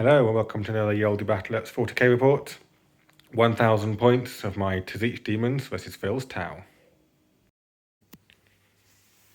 Hello and welcome to another Yoldi Battle X 40k report. 1000 points of my Tzeentch Daemons vs Tau.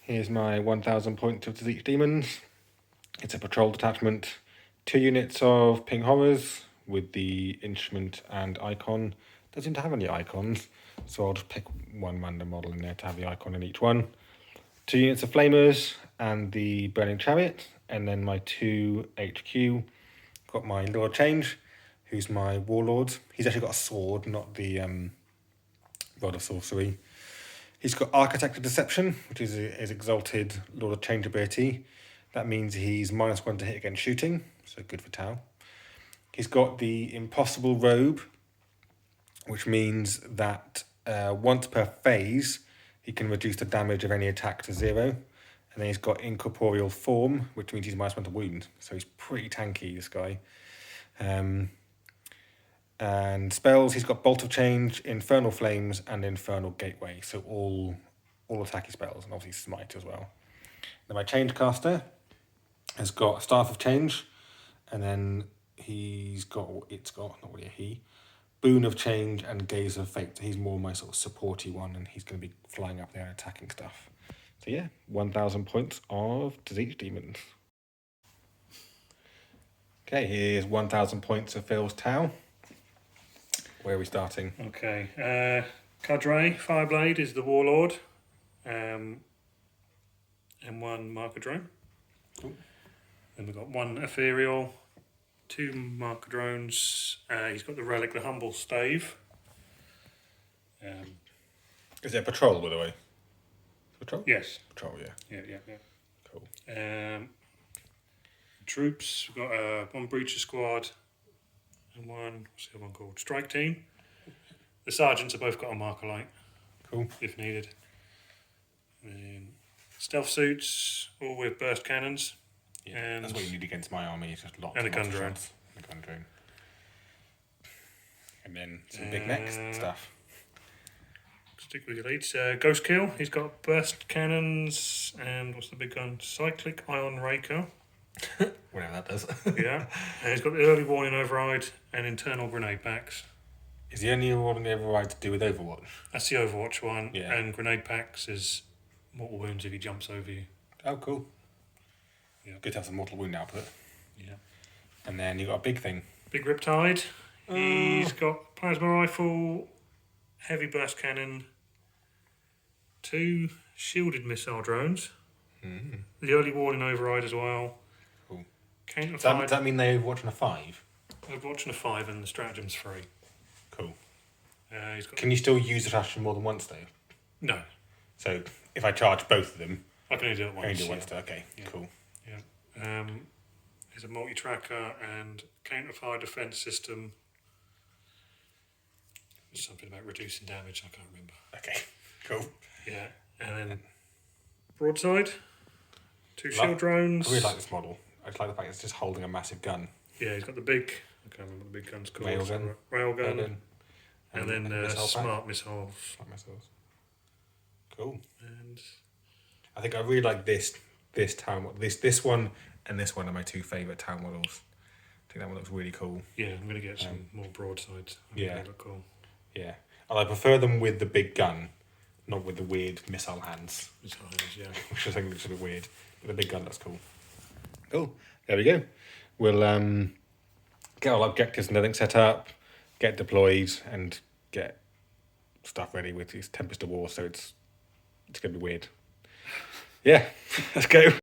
Here's my 1000 points of Tzeentch Daemons. It's a patrol detachment, 2 units of Ping Horrors with the instrument and icon. Doesn't seem to have any icons, so I'll just pick one random model in there to have the icon in each one. 2 units of Flamers and the Burning Chariot, and then my 2 HQ. Got my Lord Change, who's my Warlord. He's actually got a sword, not the Rod of Sorcery. He's got Architect of Deception, which is his exalted Lord of Change ability. That means he's -1 to hit against shooting, so good for Tau. He's got the Impossible Robe, which means that once per phase, he can reduce the damage of any attack to 0. And then he's got Incorporeal Form, which means he's -1 to wound. So he's pretty tanky, this guy. And spells, he's got Bolt of Change, Infernal Flames, and Infernal Gateway. So all attacky spells, and obviously Smite as well. Then my Change Caster has got Staff of Change, and then not really a he, Boon of Change and Gaze of Fate. He's more my sort of supporty one, and he's going to be flying up there and attacking stuff. So yeah, 1000 points of Tzeentch Daemons. Okay, here's 1000 points of Tau. Where are we starting? Okay, Cadre Fireblade is the Warlord, and 1 Marker Drone. Cool. Then we've got 1 Ethereal, 2 Marker Drones. He's got the Relic, the Humble Stave. Is it a patrol, by the way? Patrol? Yes. Patrol, yeah. Yeah. Cool. Troops, we've got 1 Breacher Squad and 1, what's the other one called? Strike Team. The Sergeants have both got a Marker Light. Cool. If needed. And stealth suits, all with burst cannons. Yeah, and that's what you need against my army, it's just lots and a gun of drone. shots. And a gun drone. And then some big next stuff. Stick with your leads. Ghost Kill, he's got burst cannons and what's the big gun? Cyclic Ion Raker. Whatever that does. Yeah. And he's got the early warning override and internal grenade packs. Is the only one override to do with Overwatch? That's the Overwatch one. Yeah. And grenade packs is mortal wounds if he jumps over you. Oh, cool. Yeah. Good to have some mortal wound output. Yeah. And then you got a big thing. Big Riptide. He's got plasma rifle, heavy burst cannon, 2 shielded missile drones. Mm. The early warning override as well. Cool. Does that mean they Overwatch on a 5? Overwatch on a 5 and the stratagem's 3. Cool. He's got... Can you still use the stratagem more than once though? No. So if I charge both of them, I can only do it once. only do it once. Okay, yeah. Cool. Yeah. There's a multi-tracker and counter-fire defense system. Something about reducing damage, I can't remember. Okay, cool. Yeah. And then broadside, 2 shield drones. I really like this model. I just like the fact it's just holding a massive gun. Yeah, he's got the big, I can't remember what the big gun's called. Railgun. And then smart missiles. Smart missiles. Cool. And I think I really like this town model. This one and this one are my 2 favourite town models. I think that one looks really cool. Yeah, I'm going to get some more broadsides. Yeah. They look cool. Yeah. And I prefer them with the big gun, not with the weird missile hands. Missile hands, yeah. Which I think looks a bit weird. But the big gun looks cool. Cool. There we go. We'll get all objectives and everything set up, get deployed, and get stuff ready with this Tempest of War, so it's going to be weird. Yeah, let's go.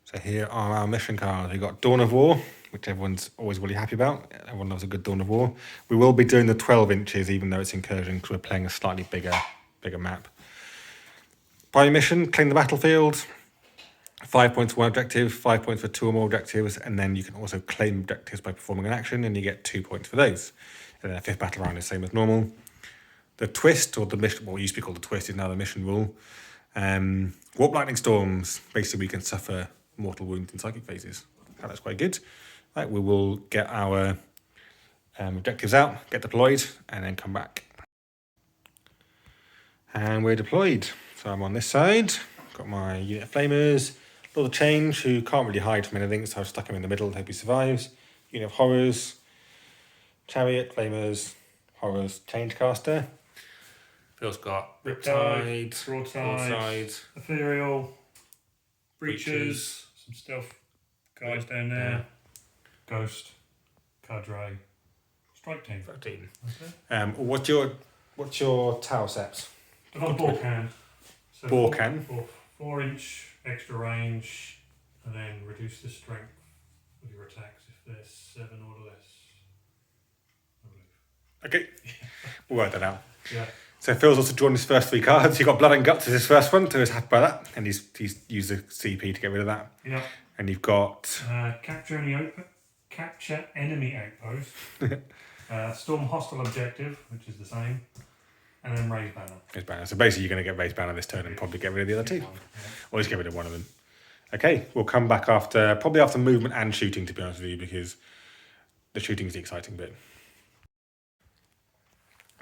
So here are our mission cards. We've got Dawn of War, which everyone's always really happy about. Everyone loves a good Dawn of War. We will be doing the 12 inches, even though it's incursion, because we're playing a slightly bigger map. Primary mission, claim the battlefield. 5 points for 1 objective, 5 points for 2 or more objectives, and then you can also claim objectives by performing an action, and you get 2 points for those. And then the 5th battle round is the same as normal. The twist, or the mission, what used to be called the twist, is now the mission rule. Warp lightning storms. Basically, we can suffer mortal wounds in psychic phases. That's quite good. Right, we will get our objectives out, get deployed, and then come back. And we're deployed. So I'm on this side. Got my unit of flamers, Lord of Change, who can't really hide from anything, so I've stuck him in the middle and hope he survives. Unit of Horrors, Chariot, Flamers, Horrors, Changecaster. Phil's got Riptide, Riptide, Broadside, Ethereal, Breaches, some stealth guys down there, Ghost, Cadre, Strike Team. 13. Okay. What's your Tau sets? I've got a ball can. So Ball can? 4-inch extra range, and then reduce the strength of your attacks if there's 7 or less. I believe. Okay, we'll work that out. Yeah. So Phil's also drawn his first 3 cards. He got Blood and Guts as his first one, so he's happy by that, and he's used the CP to get rid of that. Yeah. And you've got capture enemy outpost, storm hostile objective, which is the same, and then raise banner. Raise banner. So basically, you're going to get raise banner this turn and probably get rid of the other 2, Yeah. or just get rid of one of them. Okay, we'll come back probably after movement and shooting, to be honest with you, because the shooting is the exciting bit.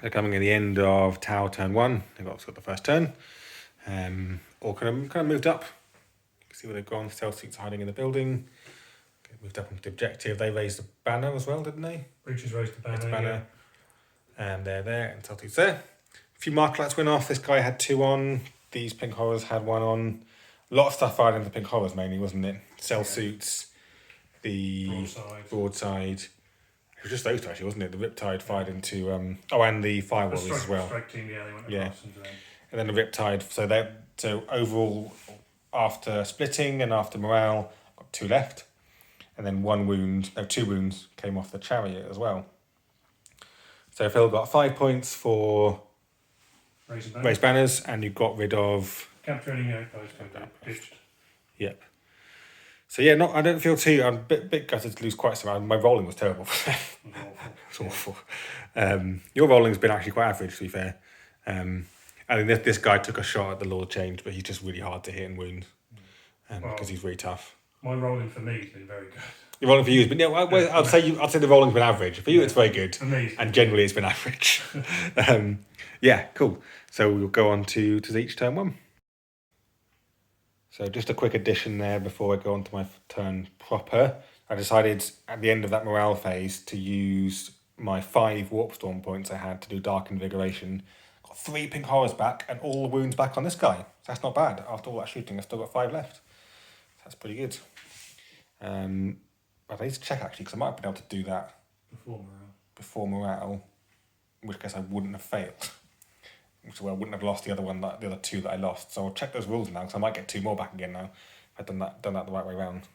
So coming in the end of Tau turn 1, they've got the first turn. All kind of moved up. You can see where they've gone. Stealth suits hiding in the building. Okay, moved up onto the objective. They raised the banner as well, didn't they? Breaches raised the banner. Raised the banner. Yeah. And they're there, and Stealth suits there. A few mark lights went off. This guy had 2 on. These pink horrors had 1 on. A lot of stuff fired into the pink horrors mainly, wasn't it? Cell suits, the broadside. It was just those 2 actually, wasn't it? The Riptide fired into and the Firewalls as well. Strike team, yeah, they went across into them. And then the Riptide. So overall, after splitting and after morale, got 2 left, and then 2 wounds came off the Chariot as well. So Phil got 5 points for raised banners, and you got rid of capture enemy outpost. Ditched. Yep. So yeah, I don't feel too. I'm a bit gutted to lose quite some. My rolling was terrible. It was awful. Your rolling's been actually quite average, to be fair. I think this guy took a shot at the Lord Change, but he's just really hard to hit and wound because he's really tough. My rolling for me has been very good. Your rolling for you has been I'd say the rolling's been average. For you, it's very good. Amazing. And generally, it's been average. Yeah, cool. So we'll go on to Tzeentch turn 1. So just a quick addition there before I go on to my turn proper. I decided at the end of that morale phase to use my 5 Warp Storm points I had to do Dark Invigoration. Got 3 pink horrors back and all the wounds back on this guy. So that's not bad. After all that shooting, I've still got 5 left. That's pretty good. I need to check actually, because I might have been able to do that before morale, in which case I wouldn't have failed. So I wouldn't have lost the other 2 that I lost. So I'll check those rules now, because I might get 2 more back again now if I've done that the right way around.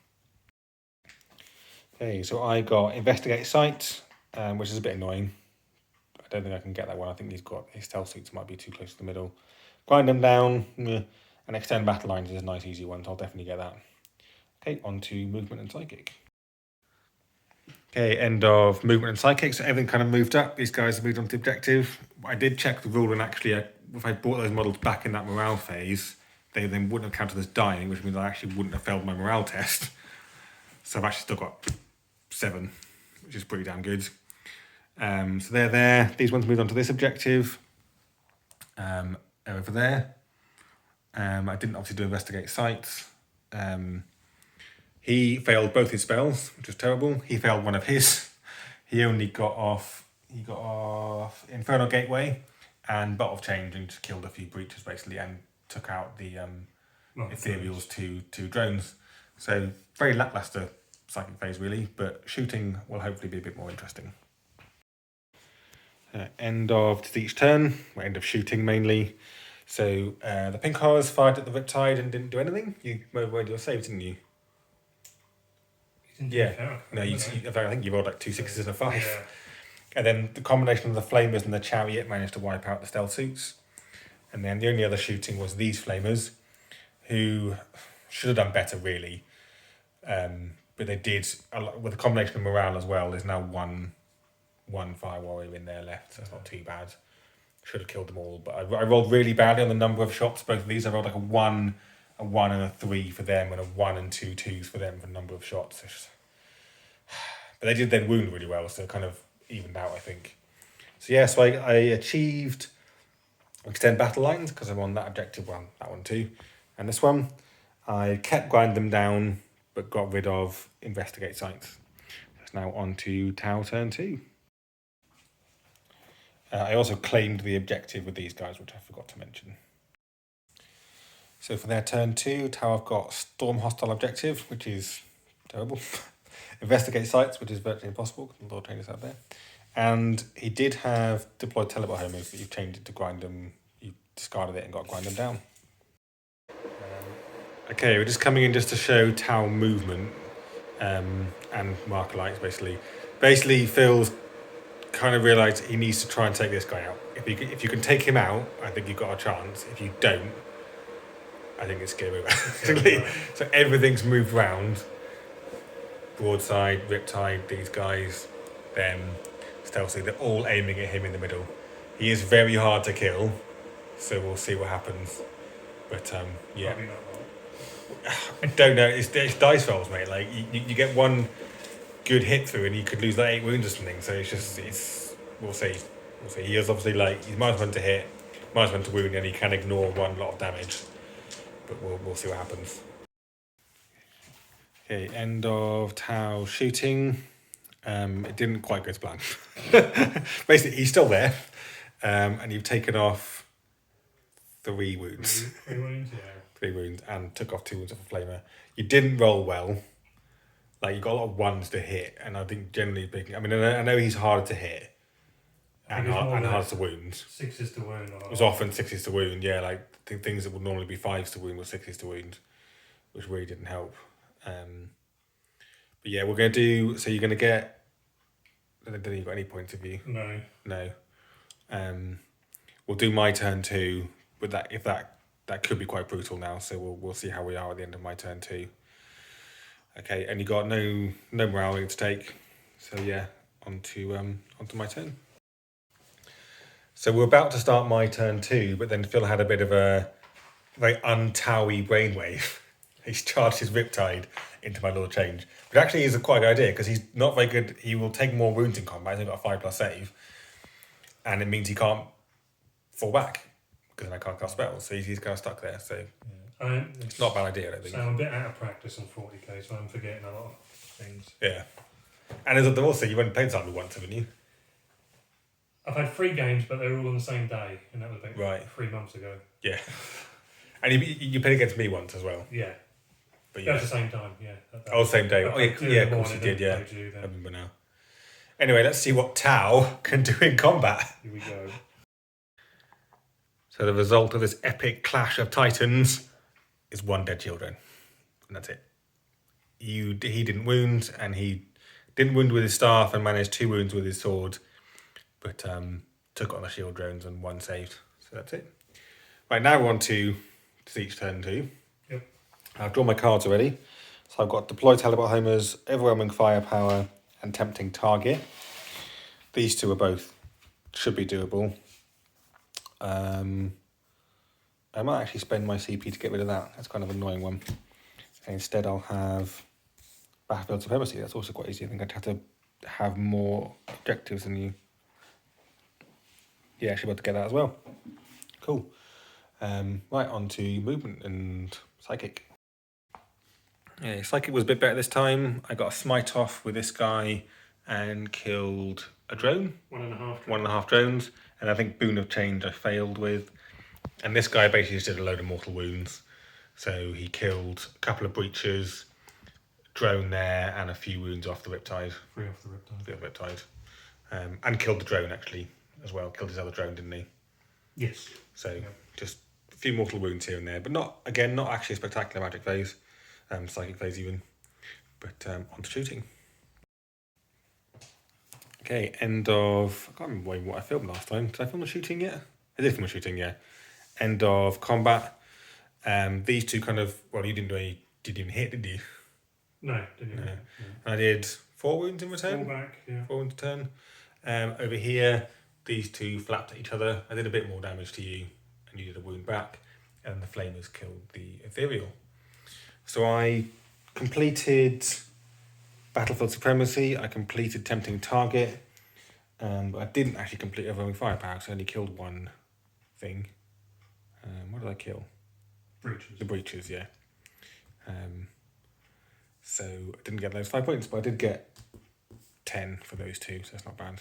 Okay, so I got Investigate Site, which is a bit annoying. I don't think I can get that one. I think his stealth suits might be too close to the middle. Grind them down, and Extend Battle Lines is a nice easy one, so I'll definitely get that. Okay, on to Movement and Psychic. Okay, end of Movement and Psychic, so everything kind of moved up. These guys have moved on to the objective. I did check the rule, and actually, if I brought those models back in that morale phase, they then wouldn't have counted as dying, which means I actually wouldn't have failed my morale test. So I've actually still got 7, which is pretty damn good. So they're there. These ones moved on to this objective. Over there. I didn't obviously do Investigate Sites. He failed both his spells, which was terrible. He failed one of his. He only got off Infernal Gateway and Bolt of Change, and just killed a few breaches basically, and took out the Ethereal's two drones. So very lackluster psychic phase really, but shooting will hopefully be a bit more interesting. End of Tzeentch turn, or end of shooting mainly. So the pink horrors fired at the Riptide and didn't do anything. You made your save, didn't you? Yeah. No, I think you rolled like 2 6s and a 5. Yeah. And then the combination of the Flamers and the Chariot managed to wipe out the stealth suits. And then the only other shooting was these Flamers, who should have done better really. But they did, with a combination of morale as well, there's now one Fire Warrior in there left, so that's not too bad. Should have killed them all, but I rolled really badly on the number of shots. Both of these, I rolled like a 1 and a 3 for them, and a 1 and 2 2s for them for the number of shots. But they did then wound really well, so it kind of evened out, I think. So yeah, so I achieved Extend Battle Lines because I'm on that objective one, that one too, and this one. I kept grind them down, but got rid of investigate sites. It's now on to Tau turn 2. I also claimed the objective with these guys, which I forgot to mention. So for their turn 2, Tau have got Storm Hostile Objective, which is terrible. Investigate Sites, which is virtually impossible, because the Lord Trainers out there. And he did have Deployed Teleport Homers, but you've changed it to grind them. You discarded it and got to grind them down. Okay, we're just coming in just to show Tau movement and marker lights, basically. Basically, Phil's kind of realised he needs to try and take this guy out. If you can take him out, I think you've got a chance. If you don't, I think it's game over. Basically. So everything's moved round. Broadside, Riptide, these guys, them, Stealthy, they're all aiming at him in the middle. He is very hard to kill, so we'll see what happens. But yeah. I don't know, it's dice rolls, mate. Like, you get one good hit through and you could lose like 8 wounds or something, so we'll see. He is obviously like, he's -1 to hit, -1 to wound, and he can ignore one lot of damage. But we'll see what happens. Okay, end of Tau shooting. It didn't quite go to plan. Basically, he's still there, and you've taken off 3 wounds. 3 wounds, yeah. 3 wounds, and took off 2 wounds off a flamer. You didn't roll well. Like, you got a lot of 1s to hit, and I think generally speaking, I mean, I know he's harder to hit and harder to wound. 6s to wound. It was often 6s to wound, yeah. Like, things that would normally be 5s to wound were 6s to wound, which really didn't help. But yeah, we're going to do, so you're going to get, I don't think you've got any points of view. No. We'll do my turn 2, but that could be quite brutal now, so we'll see how we are at the end of my turn 2. Okay, and you got no morale to take, so yeah, onto my turn. So we're about to start my turn 2, but then Phil had a bit of a very un-Towie brainwave. He's charged his Riptide into my Lord Change, which actually is a quite good idea because he's not very good. He will take more wounds in combat. He's only got a 5+ save, and it means he can't fall back because then I can't cast spells. So he's kind of stuck there. So yeah. It's not a bad idea, I don't think. So I'm a bit out of practice on 40k, so I'm forgetting a lot of things. Yeah, and there's also you've only played Cyber once, haven't you? I've had 3 games, but they were all on the same day, and that was about right 3 months ago. Yeah, and you played against me once as well. Yeah. But yeah. At the same time, yeah. Same day. Yeah, of course you did, yeah. I remember now. Anyway, let's see what Tau can do in combat. Here we go. So the result of this epic clash of titans is 1 dead children. And that's it. He didn't wound, and he didn't wound with his staff and managed 2 wounds with his sword, but took on the shield drones and 1 saved. So that's it. Right, now we're on to Tzeentch turn 2. I've drawn my cards already. So I've got Deployed Teleport Homers, Overwhelming Firepower, and Tempting Target. These 2 are both, should be doable. I might actually spend my CP to get rid of that. That's kind of an annoying one. And instead I'll have Battlefield Supremacy. That's also quite easy. I think I'd have to have more objectives than you. Yeah, actually about to get that as well. Cool. Right, on to Movement and Psychic. Yeah, Psychic was a bit better this time. I got a smite off with this guy and killed a drone. 1.5 drones. And I think Boon of Change I failed with. And this guy basically just did a load of mortal wounds. So he killed a couple of breaches, drone there, and a few wounds off the Riptide. 3 off the Riptide. 3 off the Riptide. And killed the drone actually as well. Killed his other drone, didn't he? Yes. So just a few mortal wounds here and there. But not actually a spectacular magic phase. Psychic phase even, but on to shooting. Okay, end of, I can't remember what I filmed last time. Did I film the shooting yet? I did film the shooting, yeah. End of combat. These 2 kind of, well, you didn't even hit, did you? No, didn't even hit. I did 4 wounds in return. 4 back, yeah. 4 wounds in return. Over here, these 2 flapped at each other. I did a bit more damage to you, and you did a wound back, and the flamers killed the ethereal. So I completed Battlefield Supremacy, I completed Tempting Target, but I didn't actually complete Overwhelming Firepower, because I only killed 1 thing. What did I kill? Breaches. The breaches, yeah. So I didn't get those 5 points, but I did get 10 for those two, so that's not bad.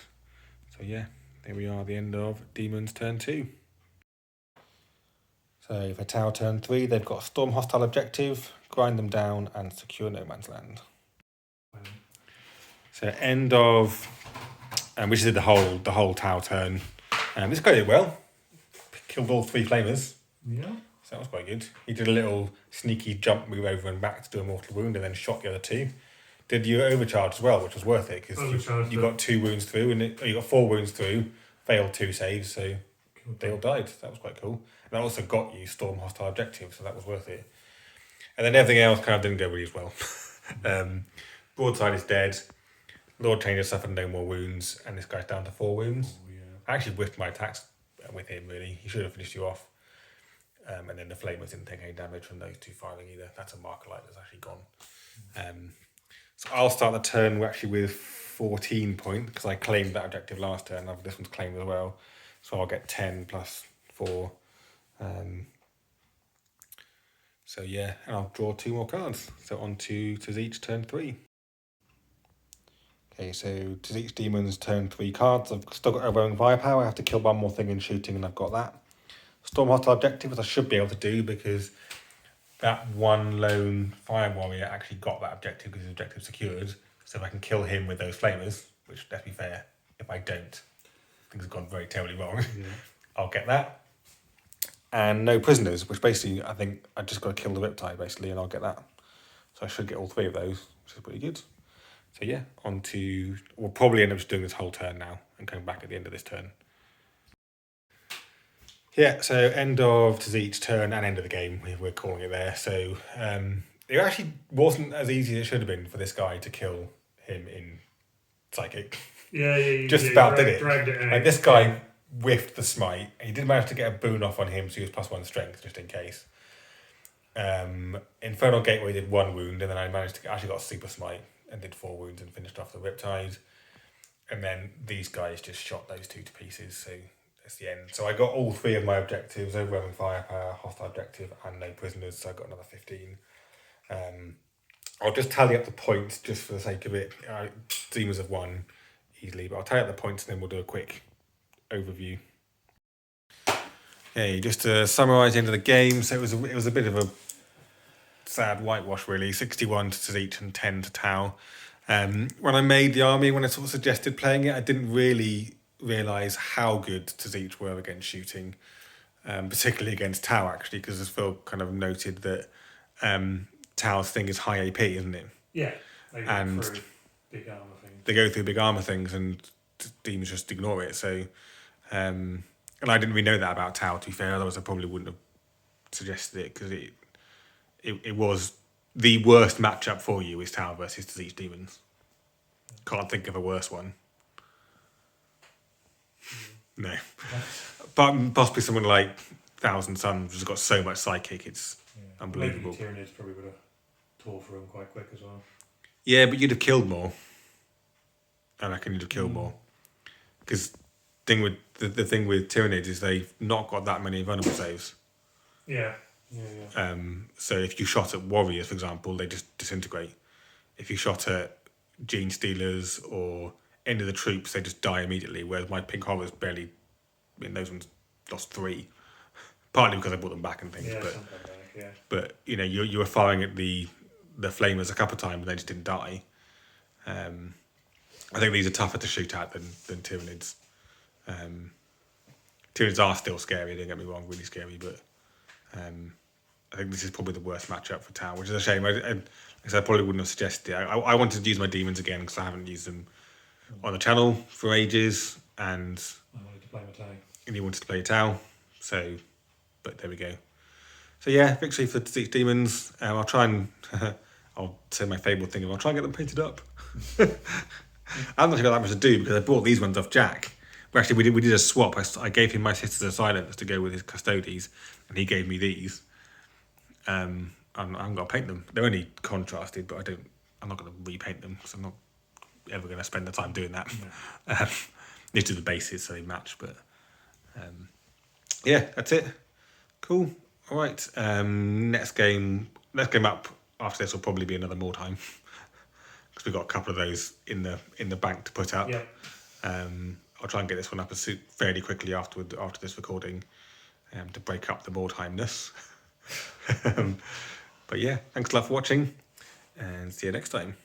So yeah, there we are, the end of Demons turn 2. So for Tau turn 3, they've got Storm Hostile Objective, Grind them down, and Secure No Man's Land. So end of, we just did the whole Tau turn. This guy did well. Killed all 3 flamers. Yeah. So that was quite good. He did a little sneaky jump move over and back to do a mortal wound, and then shot the other 2. Did you overcharge as well, which was worth it because you got 2 wounds through, and you got 4 wounds through. Failed 2 saves, so they all died. That was quite cool. And that also got you Storm Hostile Objective, so that was worth it. And then everything else kind of didn't go really as well. Broadside is dead. Lord Changer suffered no more wounds, and this guy's down to 4 wounds. Oh, yeah. I actually whiffed my attacks with him, really. He should have finished you off. And then the Flamers didn't take any damage from those 2 firing either. That's a marker light that's actually gone. So I'll start the turn actually with 14 points, because I claimed that objective last turn. This one's claimed as well. So I'll get 10 plus 4. So yeah, and I'll draw 2 more cards. So on to Tzeentch turn 3. Okay, so Tzeentch Demons turn 3 cards. I've still got overwhelming firepower. I have to kill 1 more thing in shooting, and I've got that. Storm Hostile Objectives I should be able to do, because that 1 lone fire warrior actually got that objective because his objective secured. So if I can kill him with those flamers, which let's be fair, if I don't, things have gone very terribly wrong. Yeah. I'll get that. And no prisoners, which basically I think I just got to kill the Riptide basically, and I'll get that. So I should get all 3 of those, which is pretty good. So yeah, on to, we'll probably end up just doing this whole turn now and coming back at the end of this turn. Yeah, so end of Tzeentch turn and end of the game, we're calling it there. So it actually wasn't as easy as it should have been for this guy to kill him in Psychic. Yeah. Just about did it. Dragged it out. Like, this guy whiffed the smite. He did manage to get a boon off on him, so he was +1 strength, just in case. Infernal Gateway did 1 wound, and then I actually got a super smite and did 4 wounds and finished off the Riptide. And then these guys just shot those 2 to pieces, so that's the end. So I got all 3 of my objectives: overwhelming firepower, hostile objective, and no prisoners. So I got another 15. I'll just tally up the points just for the sake of it. Demons have won easily, but I'll tally up the points and then we'll do a quick overview. Okay, just to summarise the end of the game. So it was a bit of a sad whitewash, really. 61 to Tzeentch and 10 to Tau. When I made the army, when I sort of suggested playing it, I didn't really realise how good Tzeentch were against shooting, particularly against Tau, actually, because as Phil kind of noted that Tau's thing is high AP, isn't it? Yeah, they go through big armour things. They go through big armour things, and demons just ignore it. So, and I didn't really know that about Tau, to be fair, otherwise I probably wouldn't have suggested it, because it was the worst matchup for you is Tau versus Tzeentch Demons. Can't think of a worse one. No. But possibly someone like Thousand Suns has got so much psychic, it's unbelievable. Maybe Tyranids probably would have tore through them quite quick as well. Yeah, but you'd have killed more. I reckon you'd have killed more. Because the thing with Tyranids is they've not got that many vulnerable saves. Yeah. So if you shot at warriors, for example, they just disintegrate. If you shot at gene stealers or any of the troops, they just die immediately. Whereas my pink horrors barely, those ones lost 3, partly because I brought them back and things. But you were firing at the flamers a couple of times and they just didn't die. I think these are tougher to shoot at than Tyranids. Tyranids are still scary. Don't get me wrong, really scary, but. I think this is probably the worst matchup for Tau, which is a shame. I probably wouldn't have suggested it. I wanted to use my demons again because I haven't used them on the channel for ages, and I wanted to play my Tau. And you wanted to play Tau, so, but there we go. So yeah, victory for Tzeentch Demons. I'll try and, I'll say my favourite thing, I'll try and get them painted up. I'm not got that much to do because I bought these ones off Jack. But actually, we did a swap. I gave him my Sisters of Silence to go with his Custodes, and he gave me these. I haven't got to paint them. They're only contrasted, but I'm not going to repaint them because I'm not ever going to spend the time doing that. Yeah. Need to do the bases so they match, but yeah, that's it. Cool. All right. Next game up after this will probably be another more time because we've got a couple of those in the bank to put up. Yep. I'll try and get this one up fairly quickly after this recording, to break up the more timeness. But yeah, thanks a lot for watching, and see you next time.